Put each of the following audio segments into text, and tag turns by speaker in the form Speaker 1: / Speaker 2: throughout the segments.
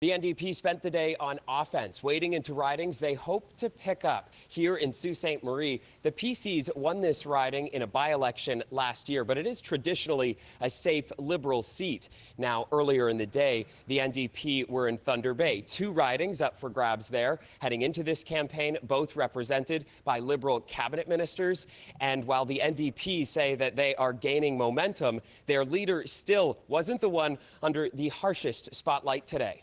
Speaker 1: The NDP spent the day on offense, wading into ridings they hope to pick up. Here in Sault Ste. Marie, the PCs won this riding in a by-election last year, but it is traditionally a safe Liberal seat. Now, earlier in the day, the NDP were in Thunder Bay. Two ridings up for grabs there. Heading into this campaign, both represented by Liberal cabinet ministers. And while the NDP say that they are gaining momentum, their leader still wasn't the one under the harshest spotlight today.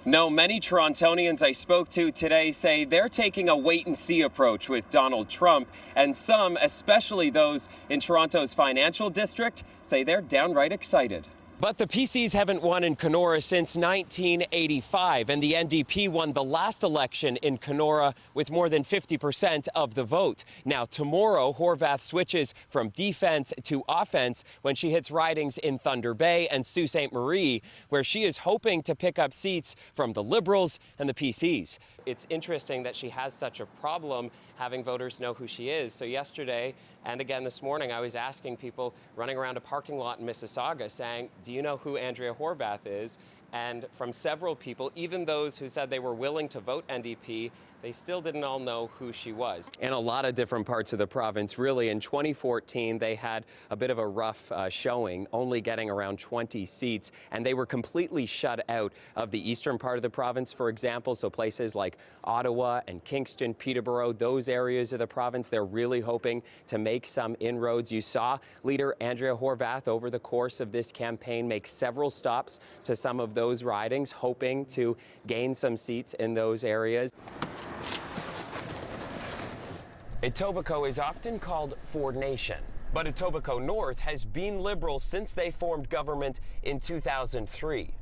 Speaker 1: No, many Torontonians I spoke to today say they're taking a wait-and-see approach with Donald Trump, and some, especially those in Toronto's financial district, say they're downright excited. But the PCs haven't won in Kenora since 1985, and the NDP won the last election in Kenora with more than 50% of the vote. Now, tomorrow, Horwath switches from defense to offense when she hits ridings in Thunder Bay and Sault Ste. Marie, where she is hoping to pick up seats from the Liberals and the PCs. It's interesting that she has such a problem having voters know who she is. So yesterday, and again this morning, I was asking people running around a parking lot in Mississauga saying, do you know who Andrea Horwath is? And from several people, even those who said they were willing to vote NDP, they still didn't all know who she was. In a lot of different parts of the province, really. In 2014, they had a bit of a rough showing, only getting around 20 seats, and they were completely shut out of the eastern part of the province, for example. So places like Ottawa and Kingston, Peterborough, those areas of the province, they're really hoping to make some inroads. You saw leader Andrea Horwath over the course of this campaign make several stops to some of those ridings, hoping to gain some seats in those areas. Etobicoke is often called Ford Nation, but Etobicoke North has been Liberal since they formed government in 2003.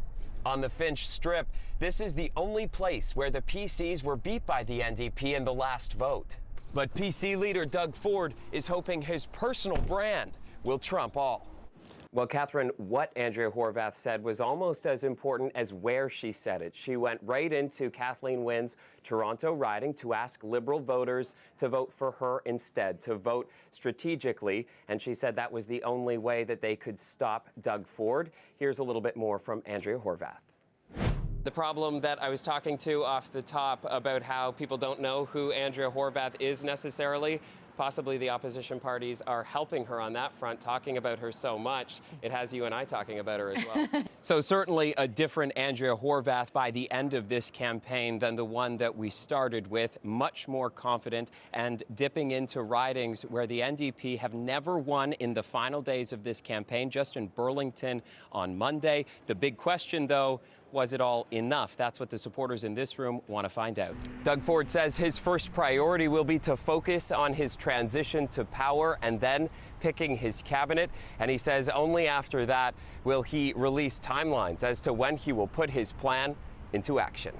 Speaker 1: On the Finch Strip, this is the only place where the PCs were beat by the NDP in the last vote. But PC leader Doug Ford is hoping his personal brand will trump all. Well, Catherine, what Andrea Horwath said was almost as important as where she said it. She went right into Kathleen Wynne's Toronto riding to ask Liberal voters to vote for her instead, to vote strategically, and she said that was the only way that they could stop Doug Ford. Here's a little bit more from Andrea Horwath. The problem that I was talking to off the top about how people don't know who Andrea Horwath is necessarily, possibly the opposition parties are helping her on that front, talking about her so much. It has you and I talking about her as well. So certainly a different Andrea Horwath by the end of this campaign than the one that we started with, much more confident and dipping into ridings where the NDP have never won in the final days of this campaign, just in Burlington on Monday. The big question, though, was it all enough? That's what the supporters in this room want to find out. Doug Ford says his first priority will be to focus on his transition to power and then picking his cabinet. And he says only after that will he release timelines as to when he will put his plan into action.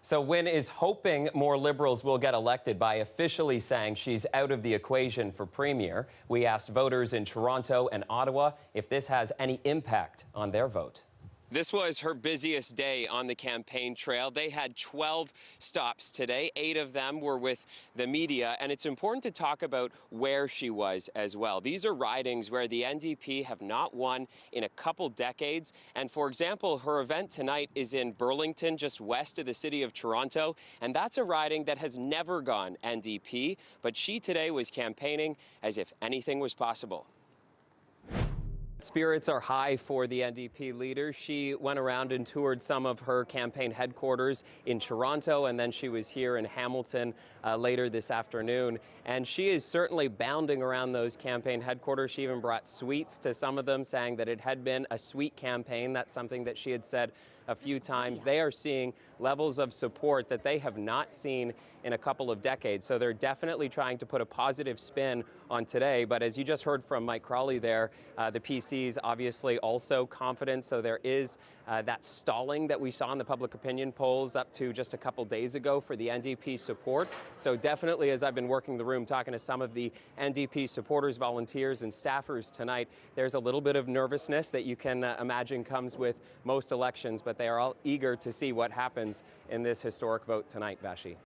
Speaker 1: So Wynne is hoping more Liberals will get elected by officially saying she's out of the equation for Premier. We asked voters in Toronto and Ottawa if this has any impact on their vote. This was her busiest day on the campaign trail. They had 12 stops today. 8 of them were with the media, and it's important to talk about where she was as well. These are ridings where the NDP have not won in a couple decades. And for example, her event tonight is in Burlington, just west of the city of Toronto, and that's a riding that has never gone NDP, but she today was campaigning as if anything was possible. Spirits are high for the NDP leader. She went around and toured some of her campaign headquarters in Toronto, and then she was here in Hamilton later this afternoon. And she is certainly bounding around those campaign headquarters. She even brought sweets to some of them, saying that it had been a sweet campaign. That's something that she had said a few times. They are seeing levels of support that they have not seen in a couple of decades. So they're definitely trying to put a positive spin on today. But as you just heard from Mike Crawley there, the PCs obviously also confident. So there is that stalling that we saw in the public opinion polls up to just a couple days ago for the NDP support. So definitely, as I've been working the room, talking to some of the NDP supporters, volunteers, and staffers tonight, there's a little bit of nervousness that you can imagine comes with most elections, but they are all eager to see what happens in this historic vote tonight, Vashi.